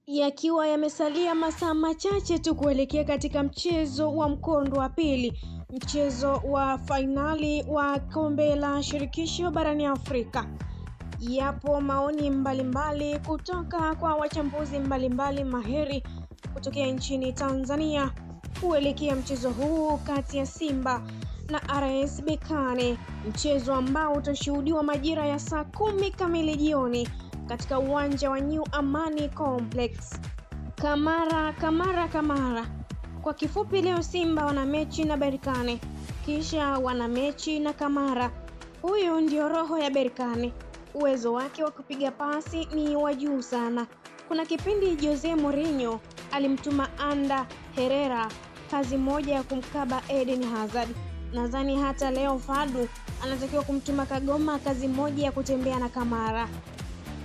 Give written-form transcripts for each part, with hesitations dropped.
Yakiwa yamesalia masaa machache tu kuelekea katika mchezo wa mkondo wa pili, mchezo wa fainali wa kombe la shirikisho barani Afrika. Yapo maoni mbalimbali kutoka kwa wachambuzi mbalimbali mahiri kutokea nchini Tanzania kuelekea mchezo huu kati ya Simba na RS Berkane, mchezo ambao utashuhudiwa majira ya saa 10 kamili jioni katika uwanja wa New Amani Complex. Kamara. Kwa kifupi, leo Simba wana mechi na Berkane, kisha wana mechi na Kamara. Huyu ndio roho ya Berkane. Uwezo wake wa kupiga pasi ni wa juu sana. Kuna kipindi Jose Mourinho alimtuma Ander Herrera kazi moja ya kumkaba Eden Hazard. Nadhani hata leo Fadu anatakiwa kumtuma Kagoma kazi moja ya kutembea na Kamara.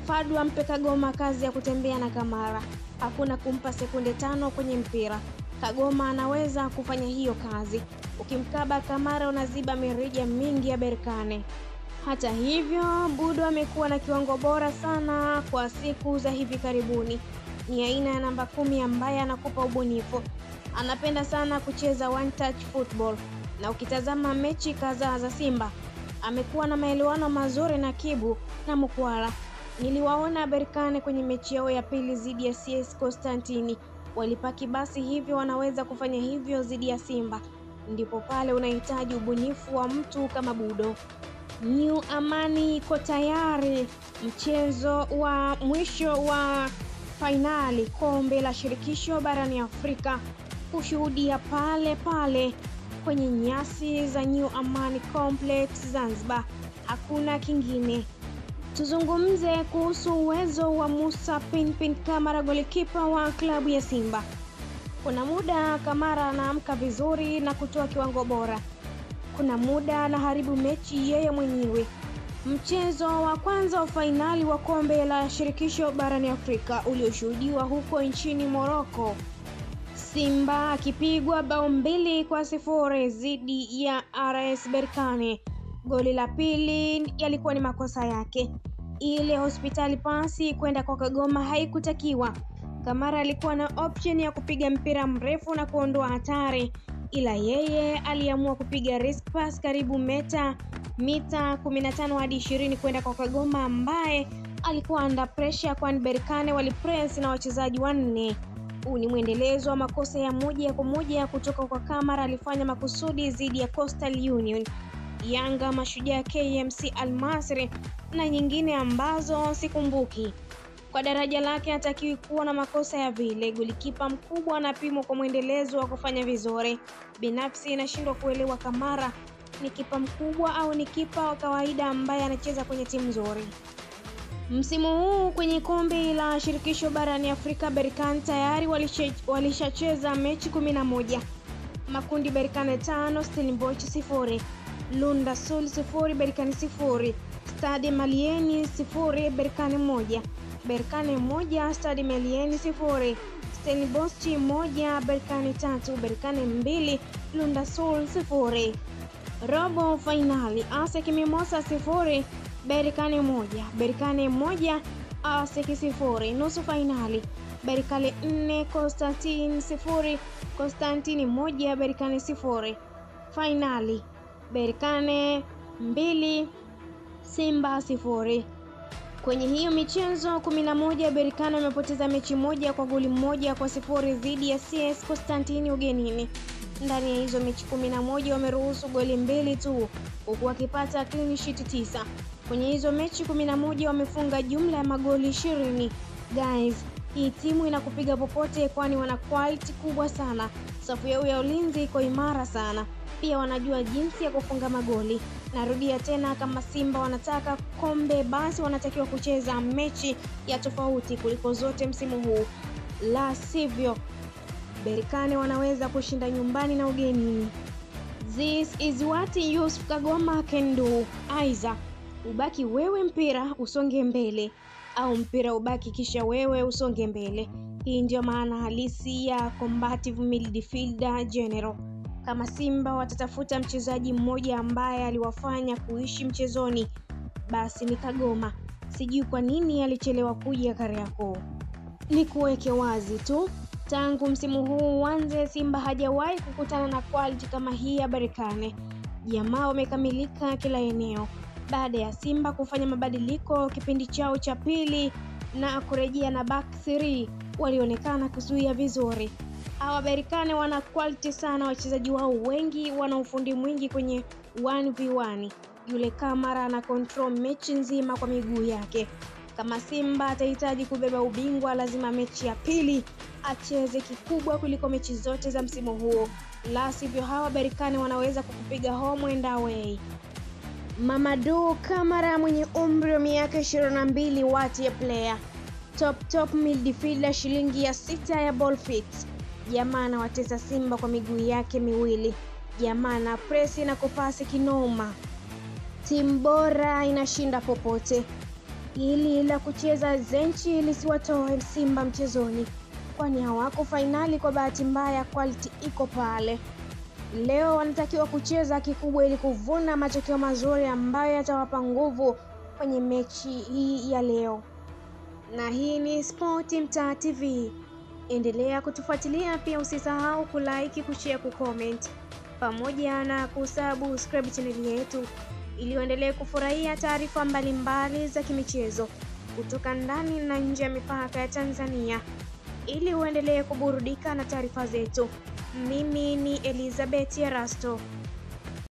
Fadu ampe Kagoma kazi ya kutembea na Kamara. Hakuna kumpa sekunde 5 kwenye mpira. Kagoma anaweza kufanya hiyo kazi. Ukimkaba Kamara unaziba mirija mingi ya Berkane. Hata hivyo, Budo amekuwa na kiwango bora sana kwa siku za hivi karibuni. Ni aina ya namba 10 ambaye anakupa ubunifu. Anapenda sana kucheza one touch football. Na ukitazama mechi kadhaa za Simba, amekuwa na maelewano mazuri na Kibu na Mukwala. Niliwaona Berkane kwenye mechi yao ya pili dhidi ya CS Constantine. Walipaki basi, hivyo wanaweza kufanya hivyo dhidi ya Simba. Ndipo pale unahitaji ubunifu wa mtu kama Budo. New Amani iko tayari, mchezo wa mwisho wa fainali kombe la shirikisho barani Afrika kushuhudia pale kwenye nyasi za New Amani Complex Zanzibar. Hakuna kingine. Tuzungumze kuhusu uwezo wa Musa Pinpin Kamara, golikipa wa klabu ya Simba. Kuna muda Kamara anaamka vizuri na kutoa kiwango bora. Kuna muda anaharibu mechi yeye mwenyewe. Mchezo wa kwanza wa fainali wa kombe la shirikisho barani Afrika ulioshuhudiwa huko nchini Morocco, Simba akipigwa bao 2-0 dhidi ya RS Berkane. Goli la pili yalikuwa ni makosa yake. Ile hospitali pasi kwenda kwa Kagoma haikutakiwa. Kamara alikuwa na option ya kupiga mpira mrefu na kuondoa hatari, ila yeye aliamua kupiga risk pass karibu mita 15 hadi 20 kwenda kwa Kagoma ambaye alikuwa under pressure, kwani Berkane walipress na wachezaji wanne. Huu ni mwendelezo wa makosa ya moja kwa moja kutoka kwa Kamara. Alifanya makusudi dhidi ya Coastal Union, Yanga, Mashujaa, KMC, Al-Masry na nyingine ambazo sikumbuki. Kwa daraja lake hatakiwi kuwa na makosa ya vile. Golikipa mkubwa anapimwa kwa mwendelezo wa kufanya vizuri. Binafsi nashindwa kuelewa Kamara ni kipa mkubwa au ni kipa wa kawaida ambaye anacheza kwenye timu nzuri. Msimu huu kwenye kombe la shirikisho barani Afrika, Berkane tayari walishacheza mechi 11. Makundi: Berkane 5, Stellenbosch 0, Lunda Sul 0, Berkane 0, Stade Malien 0, Berkane 1, Berkane 1, Stade Malien 0, Stellenbosch 1, Berkane 3, Berkane 2, Lunda Sul 0. Robo finali: ASEC Mimosas 0, Berkane 1, Berkane 1, ASEC 0. Nusu finali: Berkane 4, Constantine 0, Constantine 1, Berkane 0. Finali: Berkane 2, Simba 0. Kwenye hiyo michezo 11, Berkane wamepoteza mechi moja kwa goli 1-0 dhidi ya CS Constantine ugenini. Ndani ya hizo mechi 11 wameruhusu goli 2 tu, huku wakipata clean sheet 9. Kwenye hizo mechi 11 wamefunga jumla ya magoli 20. Guys, hii timu inakupiga popote, kwani wana quality kubwa sana. Safu yao ya ulinzi iko imara sana. Pia wanajua jinsi ya kufunga magoli. Narudia tena, kama Simba wanataka kombe, basi wanatakiwa kucheza mechi ya tofauti kuliko zote msimu huu. La sivyo, Berkane wanaweza kushinda nyumbani na ugenini. This is what Yusuf Kagoma can do. Aiza ubaki wewe mpira usonge mbele, au mpira ubaki kisha wewe usonge mbele. Hii ndio maana halisi ya combative midfielder general. Kama Simba watatafuta mchezaji mmoja ambaye aliwafanya kuishi mchezoni, basi ni Kagoma. Sijui kwa nini alichelewa kuja Kariakoo. Ni kuweke wazi tu, tangu msimu huu uanze, Simba hajawahi kukutana na quality kama hii ya Berkane. Jamaa wamekamilika kila eneo. Baada ya Simba kufanya mabadiliko kipindi chao cha pili na kurejea na back 3, walionekana kuzuia vizuri. Hawa Berkane wana quality sana, wachezaji wao wengi wana ufundi mwingi kwenye 1v1. Yule Kamara ana control mechi nzima kwa miguu yake. Kama Simba atahitaji kubeba ubingwa, lazima mechi ya pili acheze kikubwa kuliko mechi zote za msimu huo. La sivyo hawa Berkane wanaweza kukupiga home and away. Mamadou Kamara mwenye umri wa miaka 22, what a player. Top midfielder, shilingi ya 6 ya ball fit. Jamaa anawatesa Simba kwa miguu yake miwili. Jamaa na press na kupasi kinoma. Timu bora inashinda popote. Ili la kucheza zenchi lisiwatoe Simba mchezoni, kwani hawako finali. Kwa bahati mbaya quality iko pale. Leo wanatakiwa kucheza kikubwa ili kuvuna matokeo mazuri ambayo yatawapa nguvu kwenye mechi hii ya leo. Na hii ni Sport Mtaa TV. Endelea kutufuatilia, pia usisahau kulike, kushare, kucomment pamoja na kusubscribe channel yetu ili uendelee kufurahia taarifa mbalimbali za kimichezo kutoka ndani na nje ya mipaka ya Tanzania, ili uendelee kuburudika na taarifa zetu. Mimi ni Elizabeth Erasto.